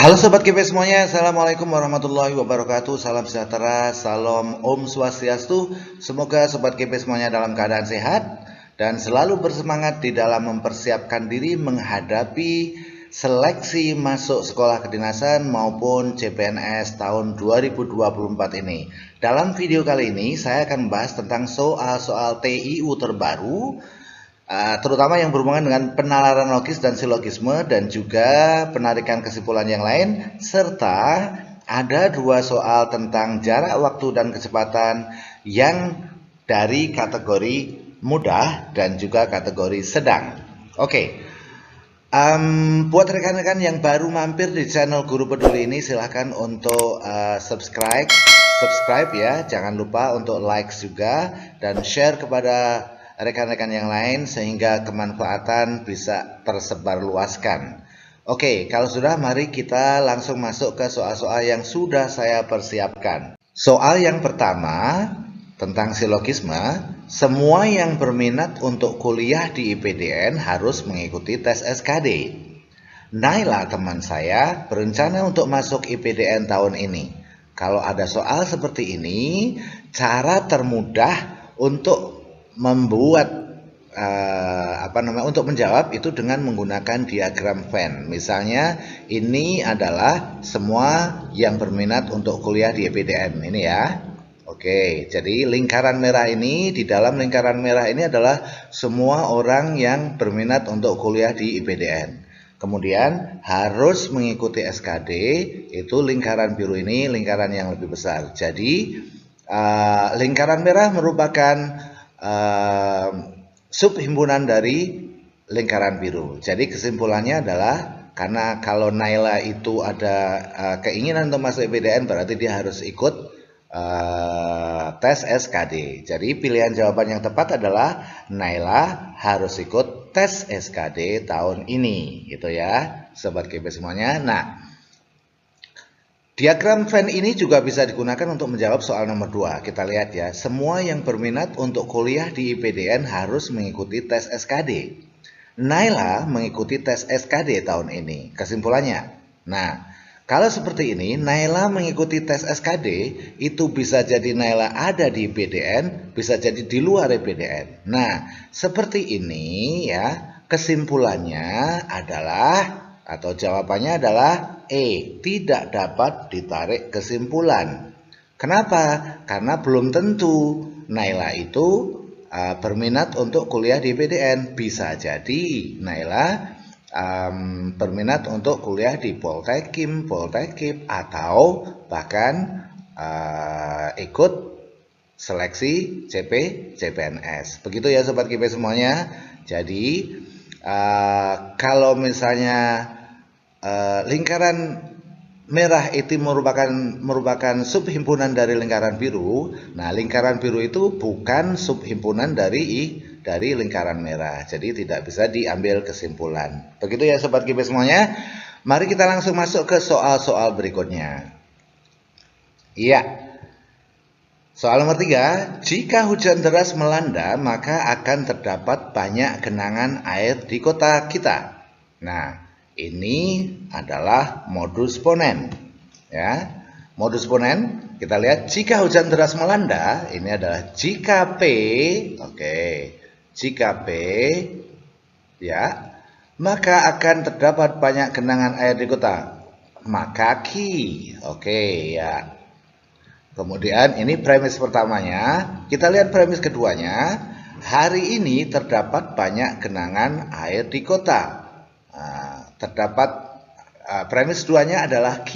Halo Sobat KP semuanya, Assalamualaikum warahmatullahi wabarakatuh. Salam sejahtera, salam Om Swastiastu. Semoga Sobat KP semuanya dalam keadaan sehat dan selalu bersemangat di dalam mempersiapkan diri menghadapi seleksi masuk sekolah kedinasan maupun CPNS tahun 2024 ini. Dalam video kali ini saya akan membahas tentang soal-soal TIU terbaru, terutama yang berhubungan dengan penalaran logis dan silogisme dan juga penarikan kesimpulan yang lain, serta ada dua soal tentang jarak waktu dan kecepatan yang dari kategori mudah dan juga kategori sedang. Oke. Buat rekan-rekan yang baru mampir di channel Guru Peduli ini, silahkan untuk subscribe ya. Jangan lupa untuk like juga dan share kepada rekan-rekan yang lain sehingga kemanfaatan bisa tersebar luaskan. Oke, kalau sudah, mari kita langsung masuk ke soal-soal yang sudah saya persiapkan. Soal yang pertama tentang silogisme. Semua yang berminat untuk kuliah di IPDN harus mengikuti tes SKD. Naila, teman saya, berencana untuk masuk IPDN tahun ini. Kalau ada soal seperti ini, cara termudah untuk membuat untuk menjawab itu dengan menggunakan diagram Venn. Misalnya ini adalah semua yang berminat untuk kuliah di IPDN ini ya. Oke, jadi lingkaran merah ini, di dalam lingkaran merah ini adalah semua orang yang berminat untuk kuliah di IPDN. Kemudian harus mengikuti SKD, itu lingkaran biru ini lingkaran yang lebih besar. Jadi lingkaran merah merupakan subhimpunan dari lingkaran biru. Jadi kesimpulannya adalah, karena kalau Naila itu ada keinginan untuk masuk IPDN, berarti dia harus ikut tes SKD. Jadi pilihan jawaban yang tepat adalah Naila harus ikut tes SKD tahun ini, gitu ya, Sobat KP semuanya. Nah, diagram Venn ini juga bisa digunakan untuk menjawab soal nomor 2. Kita lihat ya, semua yang berminat untuk kuliah di IPDN harus mengikuti tes SKD. Naila mengikuti tes SKD tahun ini. Kesimpulannya, nah, kalau seperti ini, Naila mengikuti tes SKD, itu bisa jadi Naila ada di IPDN, bisa jadi di luar IPDN. Nah, seperti ini ya, kesimpulannya adalah, atau jawabannya adalah E, tidak dapat ditarik kesimpulan. Kenapa? Karena belum tentu Naila itu berminat untuk kuliah di IPDN. Bisa jadi Naila berminat untuk kuliah di Poltekim, atau bahkan ikut seleksi CPNS. Begitu ya Sobat KP semuanya. Jadi kalau misalnya lingkaran merah itu merupakan subhimpunan dari lingkaran biru. Nah, lingkaran biru itu bukan subhimpunan dari lingkaran merah. Jadi tidak bisa diambil kesimpulan. Begitu ya Sobat KP semuanya. Mari kita langsung masuk ke soal-soal berikutnya. Iya. Soal nomor 3, jika hujan deras melanda, maka akan terdapat banyak genangan air di kota kita. Nah, ini adalah modus ponen. Ya, modus ponen, kita lihat jika hujan deras melanda, ini adalah jika P, oke, jika P, ya, maka akan terdapat banyak genangan air di kota. Maka Q, oke, ya. Kemudian ini premis pertamanya, kita lihat premis keduanya. Hari ini terdapat banyak genangan air di kota. Terdapat premis keduanya adalah Q.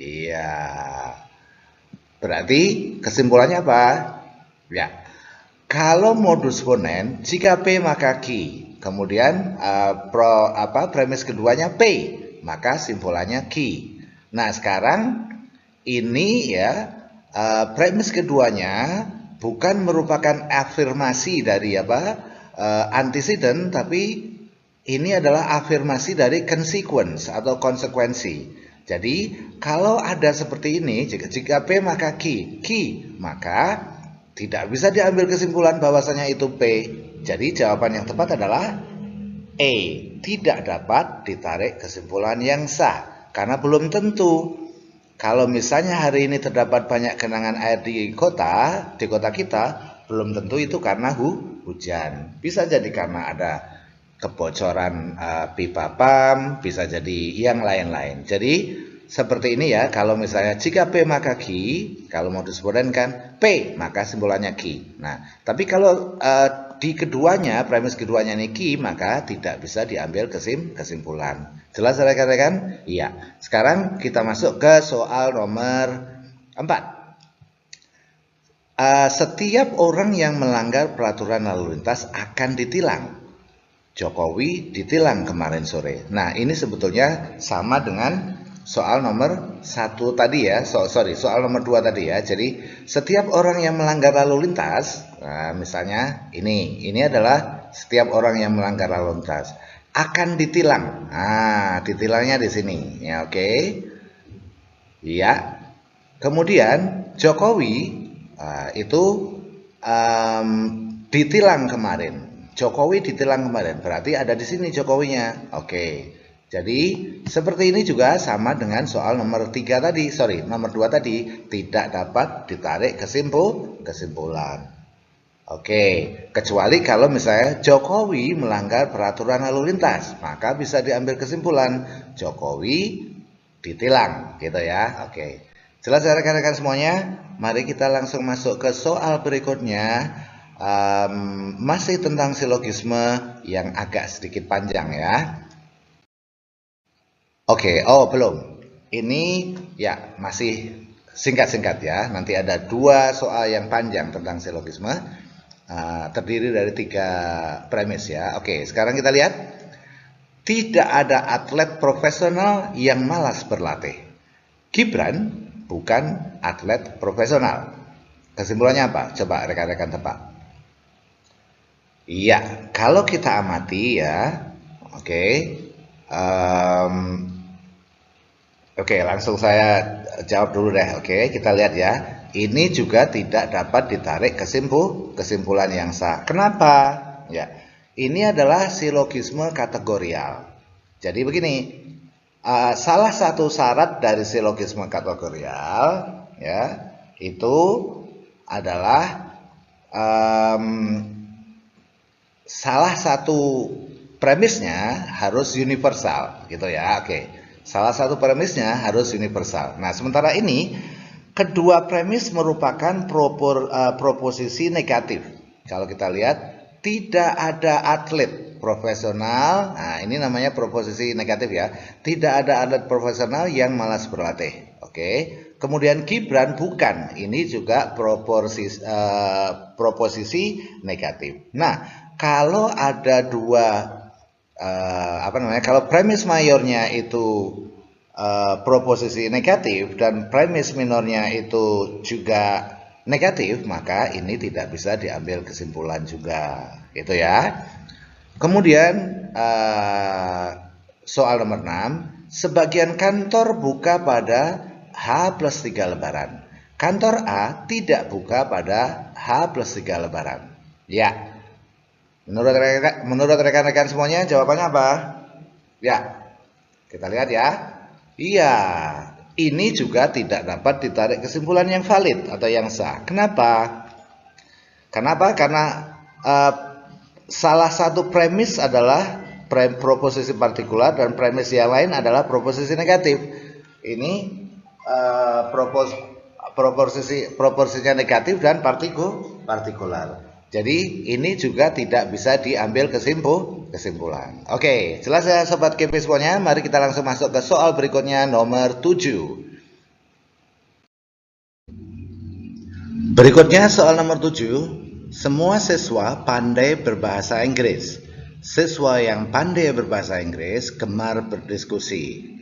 Iya. Berarti kesimpulannya apa? Ya. Kalau modus ponen, jika P maka Q. Kemudian premis keduanya P, maka simpulannya Q. Nah, sekarang ini ya, premis keduanya bukan merupakan afirmasi dari antecedent, tapi ini adalah afirmasi dari consequence atau konsekuensi. Jadi kalau ada seperti ini, jika P maka Q, maka tidak bisa diambil kesimpulan bahwasanya itu P. Jadi jawaban yang tepat adalah E, tidak dapat ditarik kesimpulan yang sah. Karena belum tentu. Kalau misalnya hari ini terdapat banyak genangan air di kota kita, belum tentu itu karena hujan. Bisa jadi karena ada kebocoran pipa PAM, bisa jadi yang lain-lain. Jadi seperti ini ya, kalau misalnya jika P maka Q, kalau mau disebutkan P maka simbolannya Q. Nah, tapi kalau di keduanya, premis keduanya ini Q, maka tidak bisa diambil kesimpulan. Jelas rekan-rekan? Iya. Sekarang kita masuk ke soal nomor 4. Setiap orang yang melanggar peraturan lalu lintas akan ditilang. Jokowi ditilang kemarin sore. Nah, ini sebetulnya sama dengan soal nomor 1 tadi ya. Soal nomor 2 tadi ya. Jadi, setiap orang yang melanggar lalu lintas, nah, misalnya ini adalah setiap orang yang melanggar lalu lintas akan ditilang. Nah, ditilangnya di sini. Ya, oke. Ya. Kemudian Jokowi itu ditilang kemarin. Jokowi ditilang kemarin. Berarti ada di sini Jokowinya. Oke. Jadi, seperti ini juga sama dengan soal nomor 3 tadi. Nomor 2 tadi tidak dapat ditarik kesimpulan. Oke, kecuali kalau misalnya Jokowi melanggar peraturan lalu lintas, maka bisa diambil kesimpulan Jokowi ditilang, gitu ya. Oke, jelas ya rekan-rekan semuanya? Mari kita langsung masuk ke soal berikutnya. Masih tentang silogisme yang agak sedikit panjang ya. Oke, belum. Ini ya masih singkat-singkat ya. Nanti ada 2 soal yang panjang tentang silogisme. Terdiri dari 3 premis ya. Oke, sekarang kita lihat. Tidak ada atlet profesional yang malas berlatih. Gibran bukan atlet profesional. Kesimpulannya apa? Coba rekan-rekan tebak. Iya, kalau kita amati ya. Oke. Oke, langsung saya jawab dulu deh. Oke, kita lihat ya. Ini juga tidak dapat ditarik kesimpulan yang sah. Kenapa? Ya, ini adalah silogisme kategorial. Jadi begini, salah satu syarat dari silogisme kategorial ya itu adalah salah satu premisnya harus universal, gitu ya. Oke, salah satu premisnya harus universal. Nah, sementara ini kedua premis merupakan proposisi negatif. Kalau kita lihat, tidak ada atlet profesional. Nah, ini namanya proposisi negatif ya. Tidak ada atlet profesional yang malas berlatih. Oke. Kemudian Gibran bukan. Ini juga proposisi negatif. Nah, kalau ada kalau premis mayornya itu proposisi negatif dan premis minornya itu juga negatif, maka ini tidak bisa diambil kesimpulan juga, gitu ya. Kemudian soal nomor 6, sebagian kantor buka pada H+3 Lebaran. Kantor A tidak buka pada H+3 Lebaran. Ya. Menurut rekan-rekan semuanya jawabannya apa? Ya. Kita lihat ya. Iya, ini juga tidak dapat ditarik kesimpulan yang valid atau yang sah. Kenapa? Karena salah satu premis adalah proposisi partikular dan premis yang lain adalah proposisi negatif. Ini proporsinya negatif dan partikular. Jadi ini juga tidak bisa diambil kesimpulan. Oke, jelas ya sobat KP semuanya. Mari kita langsung masuk ke soal berikutnya nomor 7. Berikutnya soal nomor 7. Semua siswa pandai berbahasa Inggris. Siswa yang pandai berbahasa Inggris gemar berdiskusi.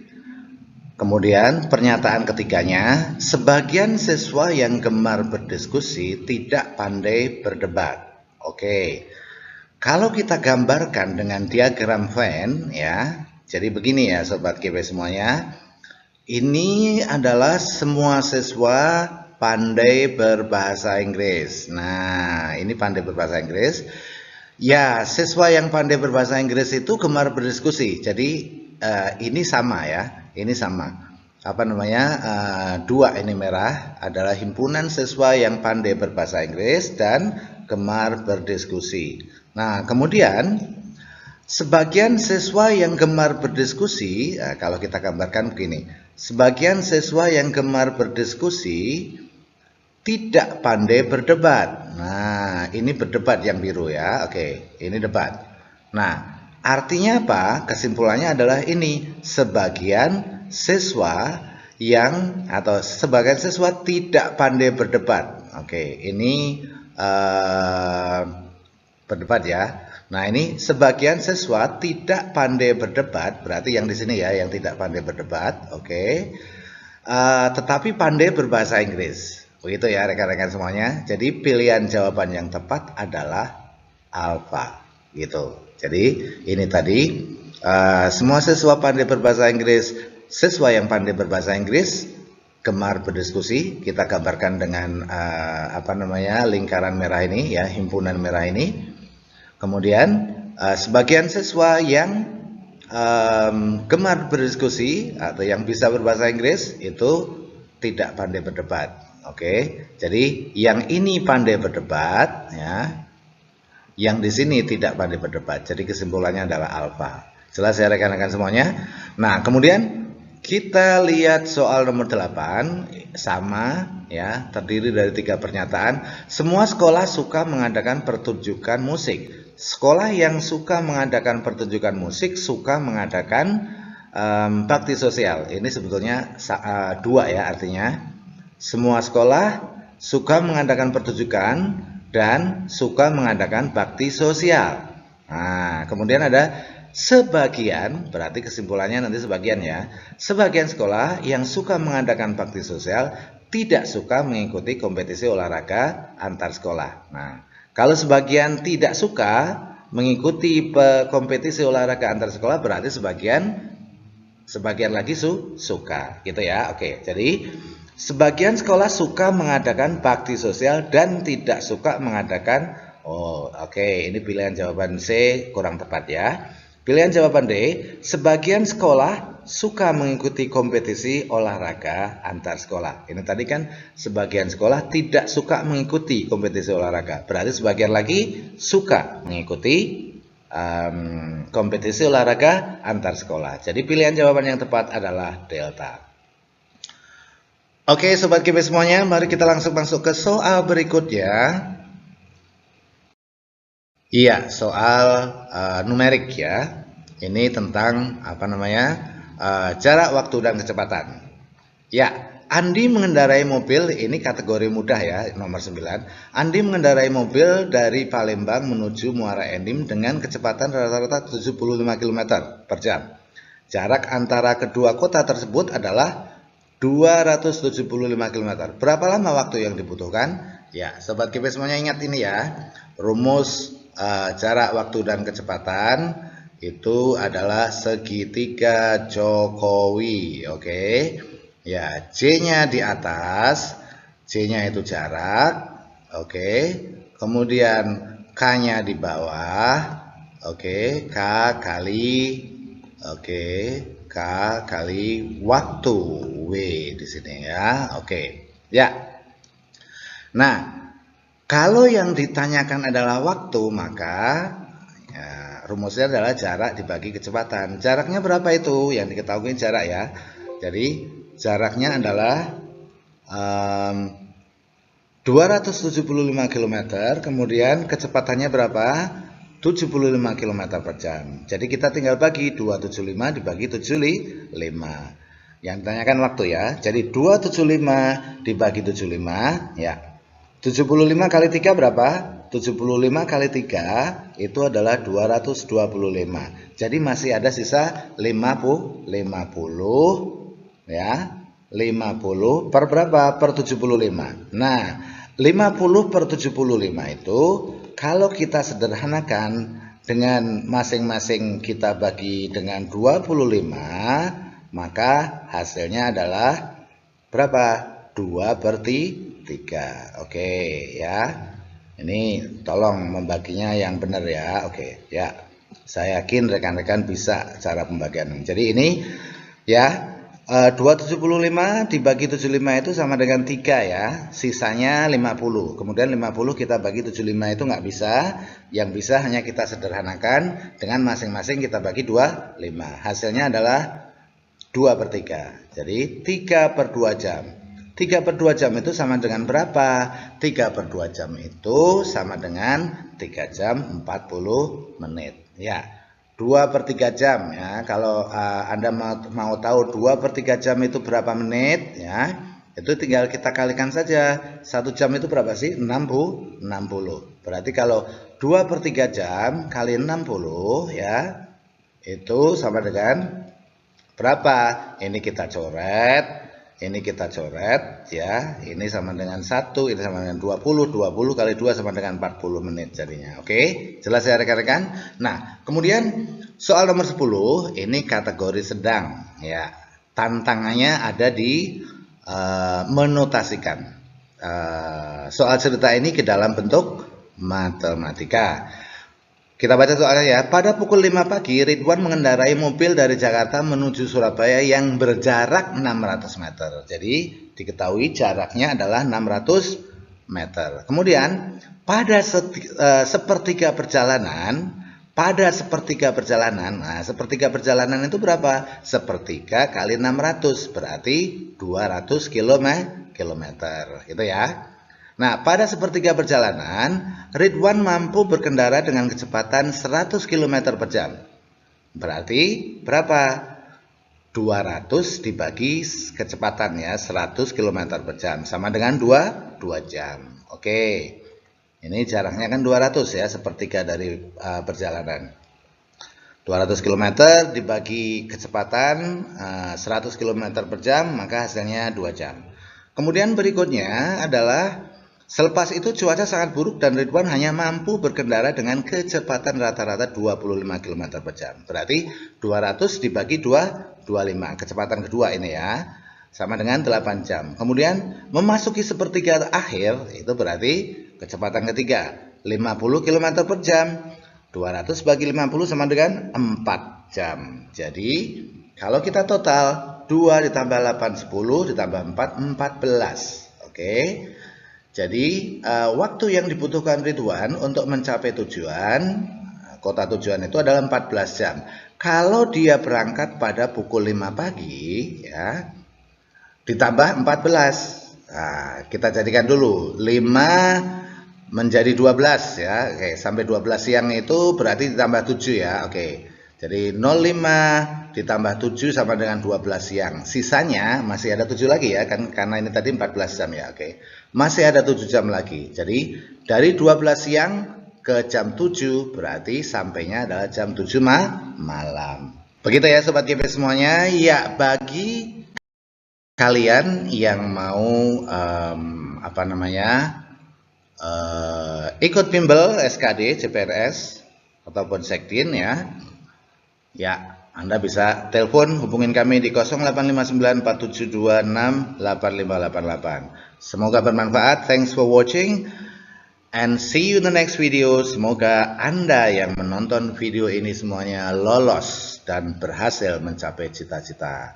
Kemudian pernyataan ketiganya, sebagian siswa yang gemar berdiskusi tidak pandai berdebat. Oke, kalau kita gambarkan dengan diagram Venn ya, jadi begini ya sobat KP semuanya. Ini adalah semua siswa pandai berbahasa Inggris. Nah, ini pandai berbahasa Inggris. Ya, siswa yang pandai berbahasa Inggris itu gemar berdiskusi. Jadi ini sama ya. ini sama. Dua ini merah adalah himpunan siswa yang pandai berbahasa Inggris dan gemar berdiskusi. Nah, kemudian sebagian siswa yang gemar berdiskusi, kalau kita gambarkan begini, sebagian siswa yang gemar berdiskusi tidak pandai berdebat. Nah, ini berdebat yang biru ya. Oke, ini debat. Nah, artinya apa? Kesimpulannya adalah ini, sebagian siswa tidak pandai berdebat. Oke, ini berdebat ya. Nah, ini sebagian siswa tidak pandai berdebat, berarti yang di sini ya, yang tidak pandai berdebat. Oke. Tetapi pandai berbahasa Inggris. Begitu ya rekan-rekan semuanya. Jadi pilihan jawaban yang tepat adalah alfa. Gitu. Jadi ini tadi semua siswa pandai berbahasa Inggris. Siswa yang pandai berbahasa Inggris gemar berdiskusi, kita gambarkan dengan lingkaran merah ini ya, himpunan merah ini. Kemudian sebagian siswa yang gemar berdiskusi atau yang bisa berbahasa Inggris itu tidak pandai berdebat. Oke, jadi yang ini pandai berdebat ya, yang di sini tidak pandai berdebat. Jadi kesimpulannya adalah alfa. Jelas ya rekan-rekan semuanya. Nah, kemudian kita lihat soal nomor 8, sama ya, terdiri dari 3 pernyataan. Semua sekolah suka mengadakan pertunjukan musik. Sekolah yang suka mengadakan pertunjukan musik suka mengadakan bakti sosial. Ini sebetulnya 2 ya, artinya semua sekolah suka mengadakan pertunjukan dan suka mengadakan bakti sosial. Nah, kemudian ada sebagian, berarti kesimpulannya nanti sebagian ya. Sebagian sekolah yang suka mengadakan bakti sosial tidak suka mengikuti kompetisi olahraga antar sekolah. Nah, kalau sebagian tidak suka mengikuti kompetisi olahraga antar sekolah, berarti sebagian lagi suka, gitu ya. Oke, jadi sebagian sekolah suka mengadakan bakti sosial dan tidak suka mengadakan. Ini pilihan jawaban C kurang tepat ya. Pilihan jawaban D, sebagian sekolah suka mengikuti kompetisi olahraga antar sekolah. Ini tadi kan sebagian sekolah tidak suka mengikuti kompetisi olahraga. Berarti sebagian lagi suka mengikuti kompetisi olahraga antar sekolah. Jadi pilihan jawaban yang tepat adalah delta. Oke, sobat KB semuanya, mari kita langsung masuk ke soal berikutnya. Iya, soal numerik ya. Ini tentang jarak waktu dan kecepatan. Ya, Andi mengendarai mobil, ini kategori mudah ya, nomor 9. Andi mengendarai mobil dari Palembang menuju Muara Enim dengan kecepatan rata-rata 75 km per jam. Jarak antara kedua kota tersebut adalah 275 km. Berapa lama waktu yang dibutuhkan? Ya, sobat KB semuanya ingat ini ya. Rumus jarak waktu dan kecepatan itu adalah segitiga Jokowi. Oke. Ya, J-nya di atas, J-nya itu jarak. Oke. Kemudian K-nya di bawah. Oke, K kali waktu, W di sini ya. Oke. Ya. Nah, kalau yang ditanyakan adalah waktu, maka ya, rumusnya adalah jarak dibagi kecepatan. Jaraknya berapa itu? Yang diketahui jarak ya. Jadi jaraknya adalah 275 km, kemudian kecepatannya berapa? 75 km per jam. Jadi kita tinggal bagi 275 dibagi 75. Yang ditanyakan waktu ya. Jadi 275 dibagi 75 ya. 75 kali 3 berapa? 75 kali 3 itu adalah 225. Jadi masih ada sisa 50 ya. 50 per berapa? Per 75. Nah, 50 per 75 itu kalau kita sederhanakan dengan masing-masing kita bagi dengan 25, maka hasilnya adalah berapa? 2/3. Oke ya. Ini tolong membaginya yang benar ya. Oke ya. Saya yakin rekan-rekan bisa cara pembagian. Jadi ini ya, 275 dibagi 75 itu sama dengan 3 ya, sisanya 50. Kemudian 50 kita bagi 75 itu nggak bisa, yang bisa hanya kita sederhanakan dengan masing-masing kita bagi 25. Hasilnya adalah 2/3. Jadi 3/2 jam. 3/2 jam itu sama dengan berapa? 3/2 jam itu sama dengan 3 jam 40 menit. Ya, 2/3 jam ya. Kalau Anda mau tahu 2/3 jam itu berapa menit ya, itu tinggal kita kalikan saja. 1 jam itu berapa sih? 60. Berarti kalau 2/3 jam kali 60 ya, itu sama dengan berapa? Ini kita coret ya. Ini sama dengan 1, ini sama dengan 20. 20 kali 2 sama dengan 40 menit jadinya. Oke, jelas ya rekan-rekan? Nah, kemudian soal nomor 10 ini kategori sedang ya. Tantangannya ada di menotasikan soal cerita ini ke dalam bentuk matematika. Kita baca soalnya ya. Pada pukul 5 pagi, Ridwan mengendarai mobil dari Jakarta menuju Surabaya yang berjarak 600 meter. Jadi diketahui jaraknya adalah 600 meter. Kemudian pada sepertiga perjalanan, nah sepertiga perjalanan itu berapa? Sepertiga kali 600 berarti 200 kilometer, gitu ya. Nah, pada sepertiga perjalanan, Ridwan mampu berkendara dengan kecepatan 100 km per jam. Berarti berapa? 200 dibagi kecepatan ya, 100 km per jam. Sama dengan 2 jam. Oke, ini jaraknya kan 200 ya, sepertiga dari perjalanan. 200 km dibagi kecepatan 100 km per jam, maka hasilnya 2 jam. Kemudian berikutnya adalah selepas itu cuaca sangat buruk dan Ridwan hanya mampu berkendara dengan kecepatan rata-rata 25 km per jam. Berarti 200 dibagi 2, 25. Kecepatan kedua ini ya. Sama dengan 8 jam. Kemudian memasuki sepertiga akhir, itu berarti kecepatan ketiga. 50 km per jam. 200 bagi 50 sama dengan 4 jam. Jadi kalau kita total 2 ditambah 8, 10 ditambah 4, 14. Oke. Jadi waktu yang dibutuhkan Ridwan untuk mencapai tujuan, kota tujuan itu adalah 14 jam. Kalau dia berangkat pada pukul 5 pagi, ya, ditambah 14. Nah, kita jadikan dulu 5 menjadi 12 ya. Oke, sampai 12 siang itu berarti ditambah 7 ya. Oke. Jadi 05 ditambah 7 sama dengan 12 siang. Sisanya masih ada 7 lagi ya, kan karena ini tadi 14 jam ya. Oke. Masih ada 7 jam lagi. Jadi dari 12 siang ke jam 7 berarti sampainya adalah jam 7 malam. Begitu ya sobat GP semuanya. Ya, bagi kalian yang mau ikut bimbel SKD, CPNS ataupun Sektin ya. Ya, Anda bisa telepon, hubungin kami di 085947268588. Semoga bermanfaat. Thanks for watching and see you in the next video. Semoga Anda yang menonton video ini semuanya lolos dan berhasil mencapai cita-cita.